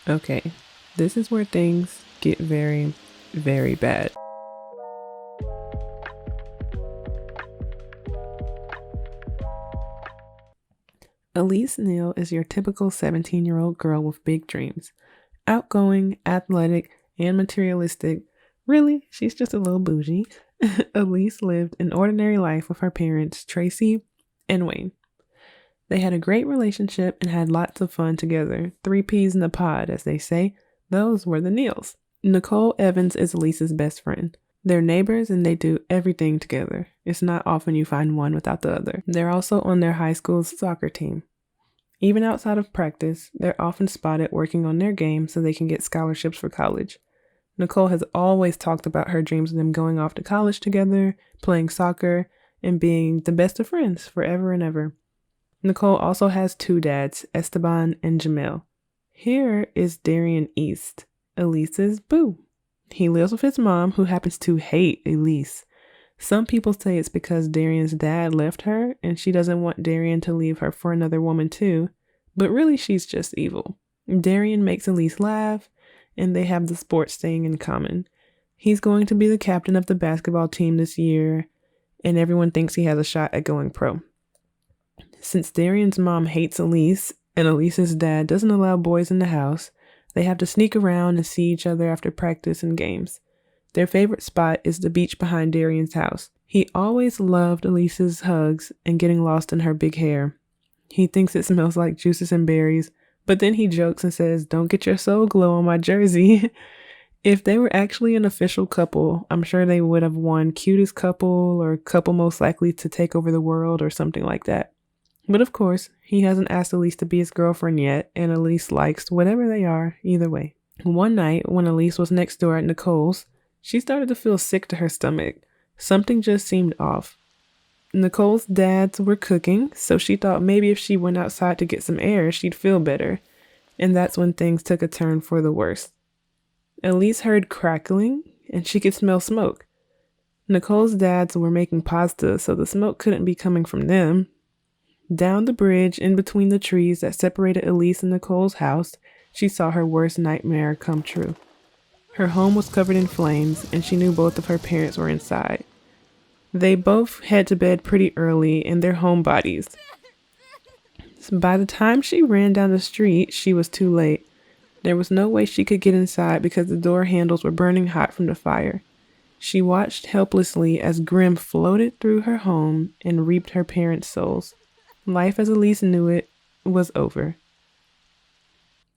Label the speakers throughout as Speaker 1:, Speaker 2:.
Speaker 1: Okay, this is where things get very, very bad. Elyse Neal is your typical 17-year-old girl with big dreams. Outgoing, athletic, and materialistic. Really, she's just a little bougie. Elyse lived an ordinary life with her parents, Tracy and Wayne. They had a great relationship and had lots of fun together. 3 peas in a pod, as they say. Those were the Neals. Nicole Evans is Elise's best friend. They're neighbors and they do everything together. It's not often you find one without the other. They're also on their high school's soccer team. Even outside of practice, they're often spotted working on their game so they can get scholarships for college. Nicole has always talked about her dreams of them going off to college together, playing soccer, and being the best of friends forever and ever. Nicole also has 2 dads, Esteban and Jamel. Here is Darian East, Elise's boo. He lives with his mom, who happens to hate Elyse. Some people say it's because Darian's dad left her and she doesn't want Darian to leave her for another woman too, but really she's just evil. Darian makes Elyse laugh and they have the sports thing in common. He's going to be the captain of the basketball team this year and everyone thinks he has a shot at going pro. Since Darian's mom hates Elyse and Elise's dad doesn't allow boys in the house, they have to sneak around and see each other after practice and games. Their favorite spot is the beach behind Darian's house. He always loved Elise's hugs and getting lost in her big hair. He thinks it smells like juices and berries, but then he jokes and says, "Don't get your soul glow on my jersey." If they were actually an official couple, I'm sure they would have won cutest couple or couple most likely to take over the world or something like that. But of course, he hasn't asked Elyse to be his girlfriend yet, and Elyse likes whatever they are, either way. One night, when Elyse was next door at Nicole's, she started to feel sick to her stomach. Something just seemed off. Nicole's dads were cooking, so she thought maybe if she went outside to get some air, she'd feel better. And that's when things took a turn for the worse. Elyse heard crackling, and she could smell smoke. Nicole's dads were making pasta, so the smoke couldn't be coming from them. Down the bridge, in between the trees that separated Elyse and Nicole's house, she saw her worst nightmare come true. Her home was covered in flames, and she knew both of her parents were inside. They both head to bed pretty early in their homebodies. By the time she ran down the street, she was too late. There was no way she could get inside because the door handles were burning hot from the fire. She watched helplessly as Grimm floated through her home and reaped her parents' souls. Life as Elyse knew it was over.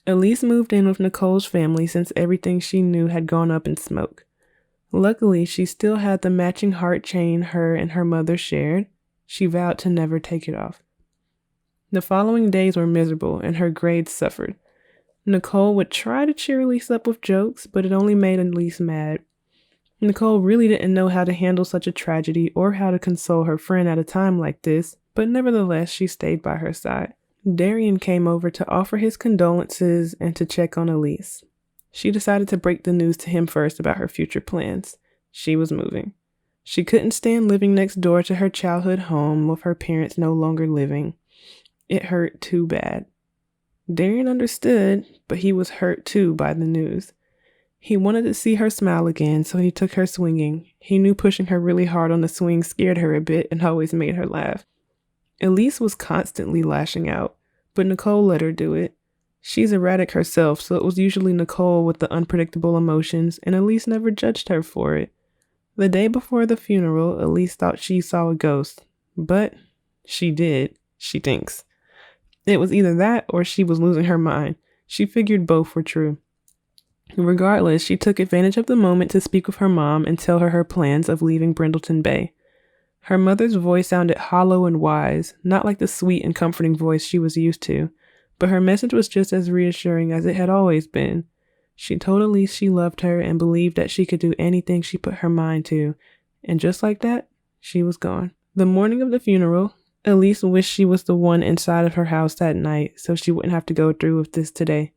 Speaker 1: Elyse moved in with Nicole's family since everything she knew had gone up in smoke. Luckily, she still had the matching heart chain her and her mother shared. She vowed to never take it off. The following days were miserable and her grades suffered. Nicole would try to cheer Elyse up with jokes, but it only made Elyse mad. Nicole really didn't know how to handle such a tragedy or how to console her friend at a time like this, but nevertheless, she stayed by her side. Darian came over to offer his condolences and to check on Elyse. She decided to break the news to him first about her future plans. She was moving. She couldn't stand living next door to her childhood home with her parents no longer living. It hurt too bad. Darian understood, but he was hurt too by the news. He wanted to see her smile again, so he took her swinging. He knew pushing her really hard on the swing scared her a bit and always made her laugh. Elyse was constantly lashing out, but Nicole let her do it. She's erratic herself, so it was usually Nicole with the unpredictable emotions, and Elyse never judged her for it. The day before the funeral, Elyse thought she saw a ghost, but she did, she thinks. It was either that or she was losing her mind. She figured both were true. Regardless, she took advantage of the moment to speak with her mom and tell her plans of leaving Brindleton Bay. Her mother's voice sounded hollow and wise, not like the sweet and comforting voice she was used to, but her message was just as reassuring as it had always been. She told Elyse she loved her and believed that she could do anything she put her mind to, and just like that, she was gone. The morning of the funeral, Elyse wished she was the one inside of her house that night so she wouldn't have to go through with this today.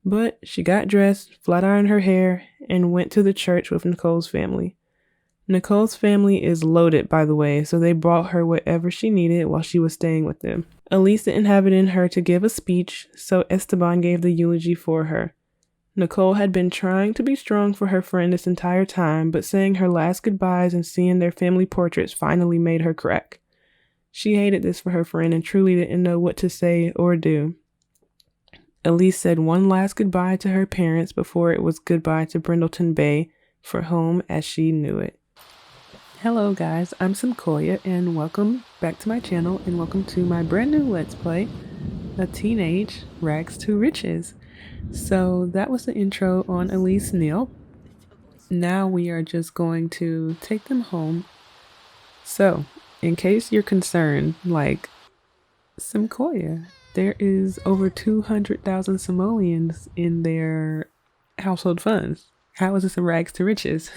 Speaker 1: But she got dressed, flat ironed her hair, and went to the church with Nicole's family. Nicole's family is loaded, by the way, so they brought her whatever she needed while she was staying with them. Elyse didn't have it in her to give a speech, so Esteban gave the eulogy for her. Nicole had been trying to be strong for her friend this entire time, but saying her last goodbyes and seeing their family portraits finally made her crack. She hated this for her friend and truly didn't know what to say or do. Elyse said one last goodbye to her parents before it was goodbye to Brindleton Bay for home as she knew it. Hello guys, I'm Simkoya and welcome back to my channel and welcome to my brand new Let's Play, A Teenage Rags to Riches. So that was the intro on Elyse Neal. Now we are just going to take them home. So, in case you're concerned, like, Simkoya, there is over 200,000 simoleons in their household funds. How is this a rags to riches?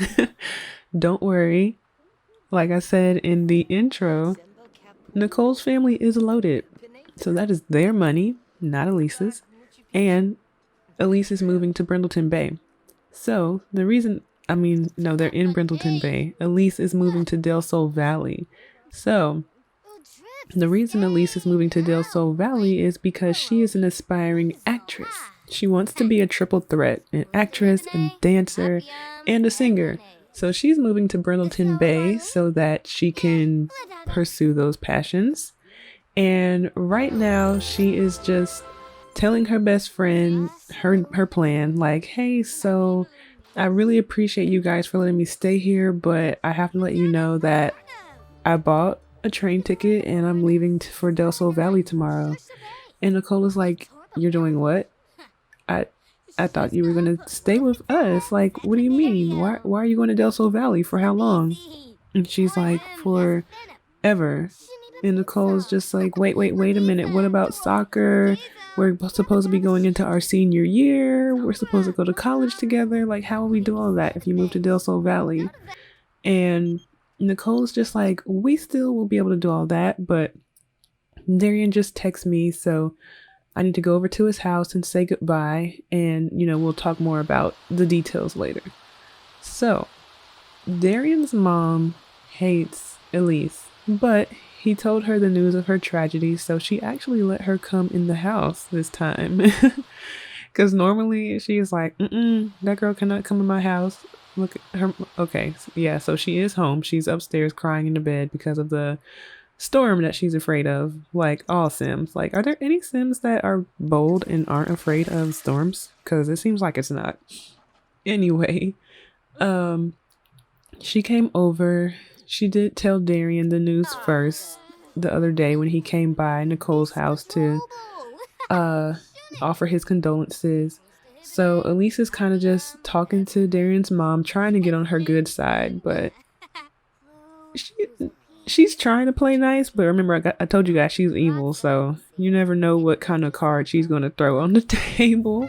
Speaker 1: Don't worry. Like I said in the intro, Nicole's family is loaded. So that is their money, not Elyse's. And Elyse is moving to Brindleton Bay. So the reason, they're in Brindleton Bay. Elyse is moving to Del Sol Valley. So the reason Elyse is moving to Del Sol Valley is because she is an aspiring actress. She wants to be a triple threat, an actress, a dancer, and a singer. So she's moving to Brindleton Bay so that she can pursue those passions. And right now she is just telling her best friend her plan, like, hey, so I really appreciate you guys for letting me stay here, but I have to let you know that I bought a train ticket and I'm leaving for Del Sol Valley tomorrow. And Nicole is like, you're doing what? I thought you were gonna stay with us. Like, what do you mean? Why are you going to Del Sol Valley? For how long? And she's like, forever. And Nicole's just like, wait a minute. What about soccer? We're supposed to be going into our senior year. We're supposed to go to college together. Like, how will we do all that if you move to Del Sol Valley? And Nicole's just like, we still will be able to do all that, but Darian just texted me, so I need to go over to his house and say goodbye, and, we'll talk more about the details later. So, Darian's mom hates Elyse, but he told her the news of her tragedy, so she actually let her come in the house this time. Because normally she is like, that girl cannot come in my house. Look at her. Okay, yeah, so she is home. She's upstairs crying in the bed because of the storm that she's afraid of. Like all Sims. Like, are there any Sims that are bold and aren't afraid of storms? Because it seems like it's not. Anyway, she came over. She did tell Darian the news first the other day when he came by Nicole's house to offer his condolences. So Elyse is kind of just talking to Darian's mom, trying to get on her good side, but she's trying to play nice. But remember, I told you guys she's evil, so you never know what kind of card she's going to throw on the table.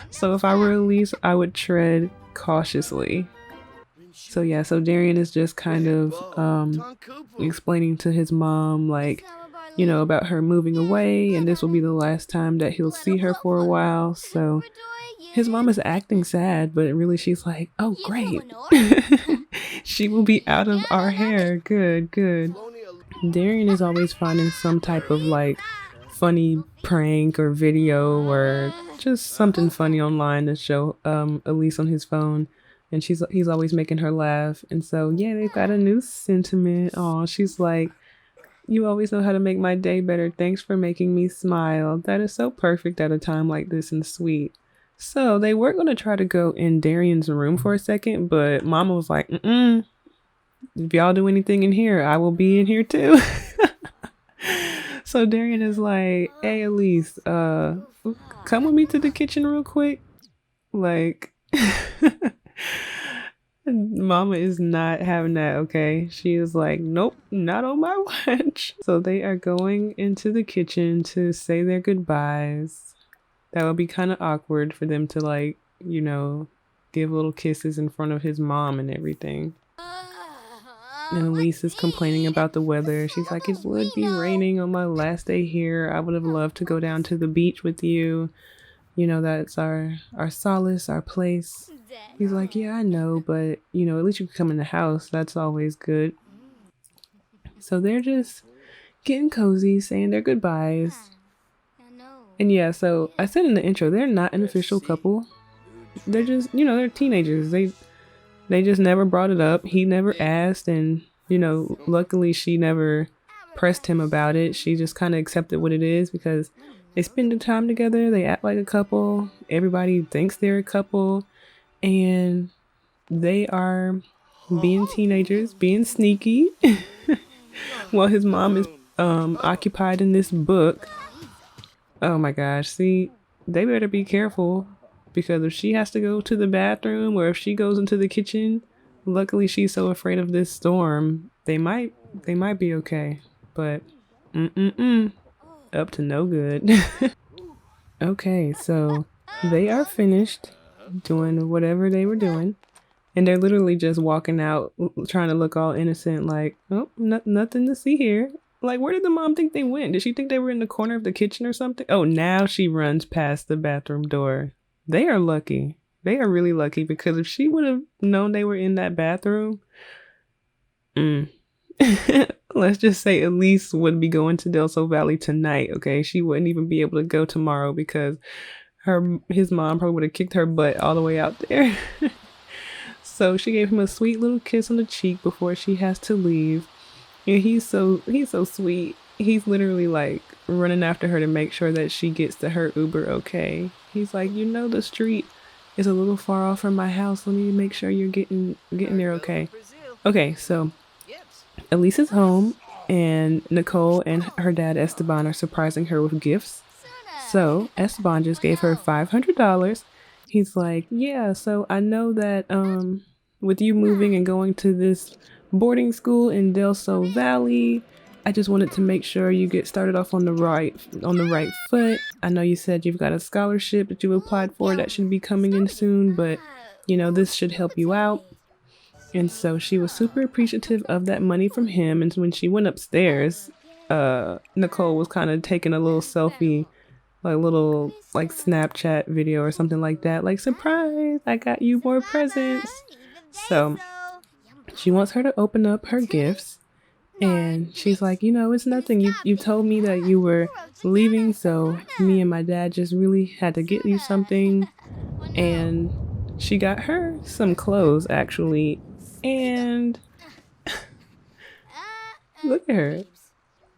Speaker 1: So if I were Elyse, I would tread cautiously. So yeah, so Darian is just kind of explaining to his mom, like, about her moving away, and this will be the last time that he'll see her for a while. So his mom is acting sad, but really she's like, oh great, she will be out of our hair. Good. Darian is always finding some type of like funny prank or video or just something funny online to show Elyse on his phone, and he's always making her laugh. And so yeah, they've got a new sentiment. Oh, she's like, you always know how to make my day better. Thanks for making me smile. That is so perfect at a time like this and sweet. So they were going to try to go in Darian's room for a second, but Mama was like, if y'all do anything in here, I will be in here too. So Darian is like, hey, Elyse, come with me to the kitchen real quick. Like, Mama is not having that, okay? She is like, nope, not on my watch. So they are going into the kitchen to say their goodbyes. That would be kind of awkward for them to, like, give little kisses in front of his mom and everything. And Elyse is complaining about the weather. She's like, it would be raining on my last day here. I would have loved to go down to the beach with you. That's our solace, our place. He's like, yeah, I know, but, at least you can come in the house. That's always good. So they're just getting cozy, saying their goodbyes. And yeah, so I said in the intro, they're not an official couple. they're just, they're teenagers. They just never brought it up. He never asked, and luckily she never pressed him about it. She just kind of accepted what it is because they spend the time together. They act like a couple. Everybody thinks they're a couple, and they are being teenagers, being sneaky, while his mom is occupied in this book. Oh my gosh! See, they better be careful because if she has to go to the bathroom or if she goes into the kitchen, luckily she's so afraid of this storm, they might be okay. But up to no good. Okay, so they are finished doing whatever they were doing. And they're literally just walking out, trying to look all innocent, like, oh, nothing to see here. Like, where did the mom think they went? Did she think they were in the corner of the kitchen or something? Oh, now she runs past the bathroom door. They are lucky. They are really lucky because if she would have known they were in that bathroom, let's just say Elyse would be going to Del Sol Valley tonight, okay? She wouldn't even be able to go tomorrow because his mom probably would have kicked her butt all the way out there. So she gave him a sweet little kiss on the cheek before she has to leave. And he's so sweet. He's literally like running after her to make sure that she gets to her Uber okay. He's like, the street is a little far off from my house. Let me make sure you're getting there okay. Okay, so Elyse is home and Nicole and her dad Esteban are surprising her with gifts. So Esteban just gave her $500. He's like, yeah, so I know that with you moving and going to this boarding school in Del Sol Valley, I just wanted to make sure you get started off on the right foot. I know you said you've got a scholarship that you applied for that should be coming in soon, but this should help you out. And so she was super appreciative of that money from him. And when she went upstairs, Nicole was kind of taking a little selfie, like little like Snapchat video or something like that. Like, surprise, I got you more presents. So she wants her to open up her gifts. And she's like, it's nothing. You told me that you were leaving. So me and my dad just really had to get you something. And she got her some clothes, actually. And look at her.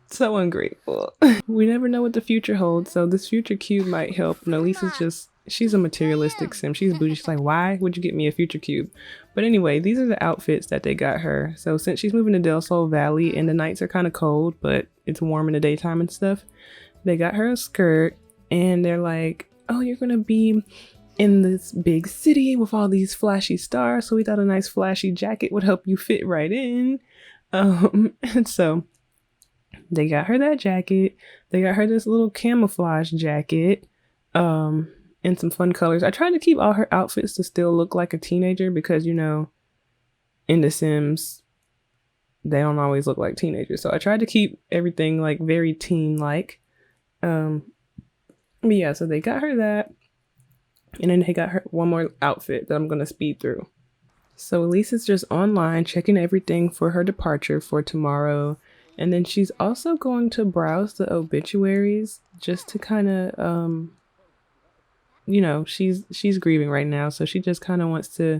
Speaker 1: So ungrateful. We never know what the future holds, so this future cube might help. And Elyse she's a materialistic sim. She's bougie. She's like, why would you get me a future cube? But anyway, these are the outfits that they got her. So since she's moving to Del Sol Valley and the nights are kind of cold, but it's warm in the daytime and stuff, they got her a skirt and they're like, oh, you're gonna be in this big city with all these flashy stars. So we thought a nice flashy jacket would help you fit right in. And so they got her that jacket. They got her this little camouflage jacket in some fun colors. I tried to keep all her outfits to still look like a teenager because, in The Sims, they don't always look like teenagers. So I tried to keep everything like very teen-like. But yeah, so they got her that. And then they got her one more outfit that I'm going to speed through. So Elyse is just online checking everything for her departure for tomorrow. And then she's also going to browse the obituaries just to kind of, she's grieving right now. So she just kind of wants to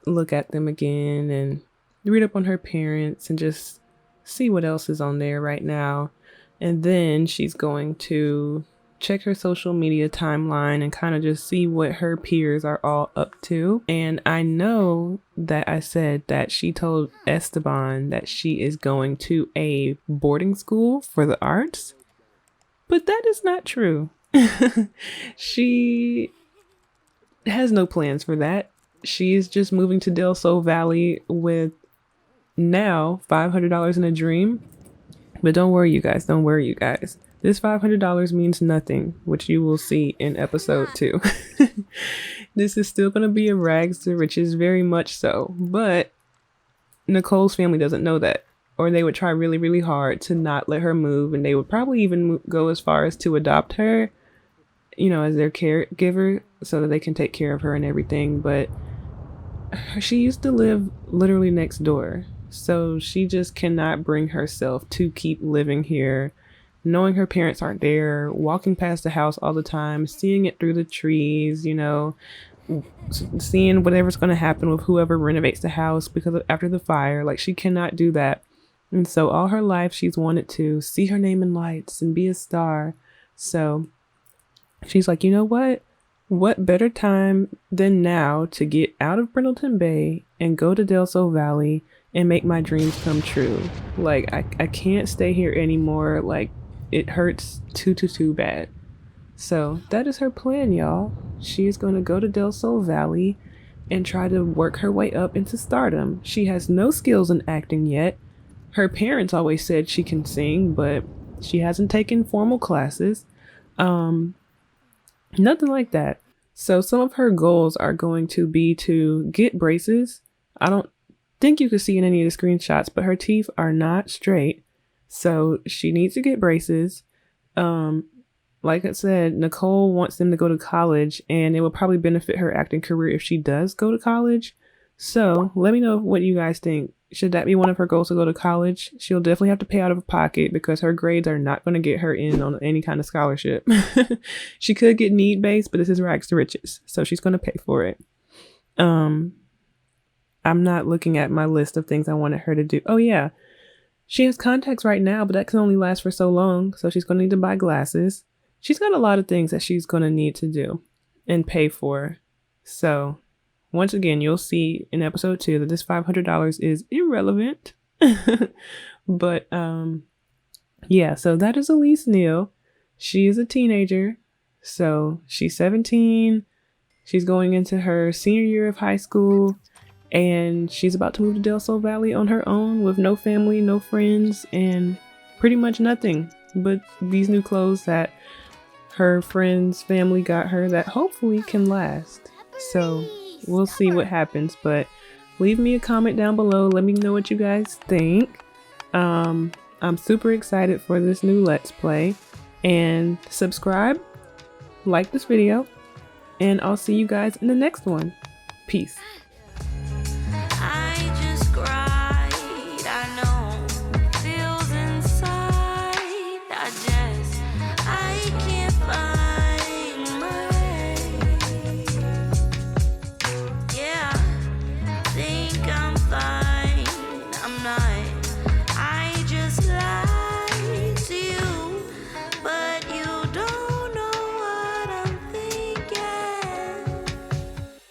Speaker 1: look at them again and read up on her parents and just see what else is on there right now. And then she's going to check her social media timeline and kind of just see what her peers are all up to. And I know that I said that she told Esteban that she is going to a boarding school for the arts, but that is not true. She has no plans for that. She is just moving to Del Sol Valley with now $500 in a dream. But don't worry, you guys. Don't worry, you guys. This $500 means nothing, which you will see in episode 2. This is still going to be a rags to riches, very much so. But Nicole's family doesn't know that. Or they would try really, really hard to not let her move. And they would probably even go as far as to adopt her, as their caregiver so that they can take care of her and everything. But she used to live literally next door. So she just cannot bring herself to keep living here, knowing her parents aren't there, walking past the house all the time, seeing it through the trees, seeing whatever's going to happen with whoever renovates the house because after the fire, like she cannot do that. And so all her life she's wanted to see her name in lights and be a star. So she's like, you know what better time than now to get out of Brindleton Bay and go to Del Sol Valley and make my dreams come true. Like I can't stay here anymore. Like it hurts too bad. So that is her plan, y'all. She is going to go to Del Sol Valley and try to work her way up into stardom. She has no skills in acting yet. Her parents always said she can sing, but she hasn't taken formal classes. Nothing like that. So some of her goals are going to be to get braces. I don't think you could see in any of the screenshots, but her teeth are not straight. So she needs to get braces. Like I said, Nicole wants them to go to college, and it will probably benefit her acting career if she does go to college. So let me know what you guys think. Should that be one of her goals, to go to college? She'll definitely have to pay out of pocket because her grades are not going to get her in on any kind of scholarship. She could get need-based, but this is rags to riches, so she's going to pay for it. I'm not looking at my list of things I wanted her to do. Oh yeah, she has contacts right now, but that can only last for so long, so she's going to need to buy glasses. She's got a lot of things that she's going to need to do and pay for. So once again, you'll see in episode 2 that this $500 is irrelevant. But yeah, so that is Elyse Neal. She is a teenager. So she's 17. She's going into her senior year of high school. And she's about to move to Del Sol Valley on her own with no family, no friends, and pretty much nothing but these new clothes that her friends' family got her that hopefully can last. So we'll see what happens, but leave me a comment down below. Let me know what you guys think. I'm super excited for this new Let's Play, and subscribe, like this video, and I'll see you guys in the next one. Peace.
Speaker 2: Think I'm